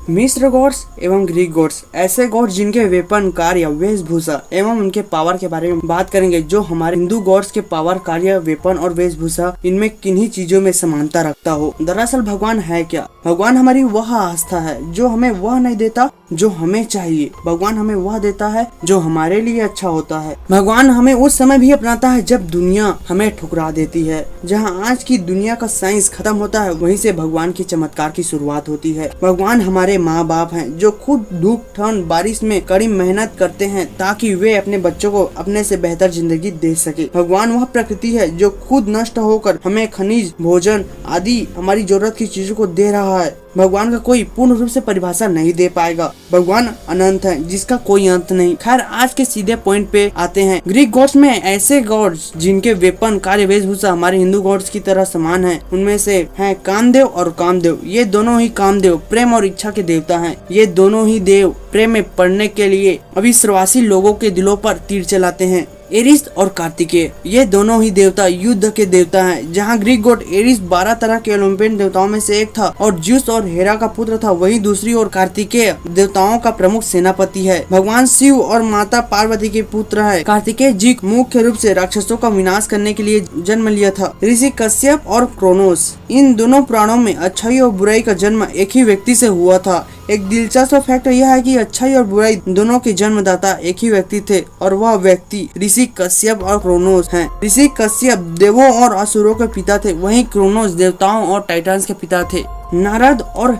मिस्र गॉड्स एवं Greek gods ऐसे गॉड्स जिनके वेपन, कार्य, वेशभूषा एवं उनके पावर के बारे में बात करेंगे। जो हमारे हिंदू गॉड्स के पावर, कार्य, वेपन और वेशभूषा इनमें किन्हीं चीजों में समानता रखता हो। दरअसल भगवान है क्या? भगवान हमारी वह आस्था है जो हमें वह नहीं देता जो हमें चाहिए। भगवान हमें वह देता है जो हमारे लिए अच्छा होता है। भगवान हमें उस समय भी अपनाता है जब दुनिया हमें ठुकरा देती है। जहाँ आज की दुनिया का साइंस खत्म होता है, वहीं से भगवान की चमत्कार की शुरुआत होती है। भगवान हमारे माँ बाप हैं जो खुद धूप, ठंड, बारिश में कड़ी मेहनत करते हैं ताकि वे अपने बच्चों को अपने से बेहतर जिंदगी दे सके। भगवान वह प्रकृति है जो खुद नष्ट होकर हमें खनिज, भोजन आदि हमारी जरूरत की चीजों को दे रहा है। भगवान का कोई पूर्ण रूप से परिभाषा नहीं दे पाएगा। भगवान अनंत है जिसका कोई अंत नहीं। खैर, आज के सीधे पॉइंट पे आते हैं। ग्रीक गॉड्स में ऐसे गॉड्स जिनके वेपन, कार्य, वेशभूषा हमारे हिंदू गॉड्स की तरह समान है। उनमें से हैं कामदेव और कामदेव। ये दोनों ही कामदेव प्रेम और इच्छा के देवता हैं। ये दोनों ही देव प्रेम में पड़ने के लिए अविश्वासी लोगों के दिलों पर तीर चलाते हैं। एरिस और कार्तिकेय ये दोनों ही देवता युद्ध के देवता हैं। जहां ग्रीक गॉड एरिस 12 तरह के ओलंपियन देवताओं में से एक था और ज्यूस और हेरा का पुत्र था, वहीं दूसरी ओर कार्तिकेय देवताओं का प्रमुख सेनापति है। भगवान शिव और माता पार्वती के पुत्र है। कार्तिकेय जी मुख्य रूप से राक्षसों का विनाश करने के लिए जन्म लिया था। ऋषि कश्यप और क्रोनोस, इन दोनों पुराणों में अच्छाई और बुराई का जन्म एक ही व्यक्ति से हुआ था। एक दिलचस्प फैक्ट यह है कि अच्छाई और बुराई दोनों के जन्मदाता एक ही व्यक्ति थे और वह व्यक्ति ऋषि कश्यप और क्रोनोस हैं। ऋषि कश्यप देवों और असुरों के पिता थे, वहीं क्रोनोस देवताओं और टाइटन्स के पिता थे। नारद और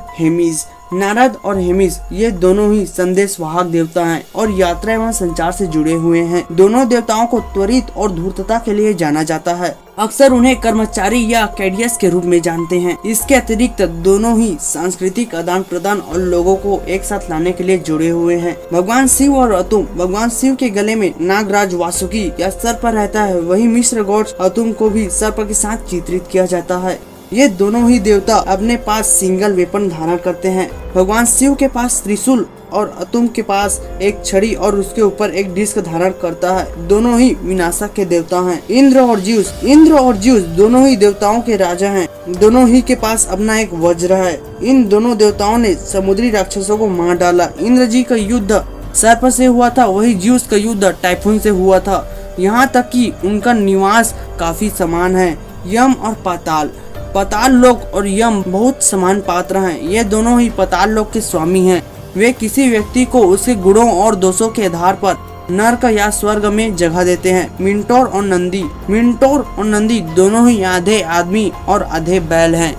हेमिस ये दोनों ही संदेश वाहक देवता हैं और यात्रा एवं संचार से जुड़े हुए हैं। दोनों देवताओं को त्वरित और धूर्तता के लिए जाना जाता है। अक्सर उन्हें कर्मचारी या कैडियस के रूप में जानते हैं। इसके अतिरिक्त दोनों ही सांस्कृतिक आदान प्रदान और लोगों को एक साथ लाने के लिए जुड़े हुए हैं। भगवान शिव और अतुम, भगवान शिव के गले में नागराज वासुकी या सर्प रहता है, वहीं मिस्र गॉड्स अतुम को भी सर्प के साथ चित्रित किया जाता है। ये दोनों ही देवता अपने पास सिंगल वेपन धारण करते हैं। भगवान शिव के पास त्रिशूल और अतुम के पास एक छड़ी और उसके ऊपर एक डिस्क धारण करता है। दोनों ही विनाशक के देवता हैं। इंद्र और ज्यूस दोनों ही देवताओं के राजा हैं। दोनों ही के पास अपना एक वज्र है। इन दोनों देवताओं ने समुद्री राक्षसों को मार डाला। इंद्र जी का युद्ध सर्प से हुआ था, वही ज्यूस का युद्ध टाइफून से हुआ था। यहाँ तक कि उनका निवास काफी समान है। यम और पाताल लोक और यम बहुत समान पात्र हैं। ये दोनों ही पाताल लोक के स्वामी हैं। वे किसी व्यक्ति को उसके गुणों और दोषों के आधार पर नरक या स्वर्ग में जगह देते हैं। मिंटोर और नंदी दोनों ही आधे आदमी और आधे बैल हैं।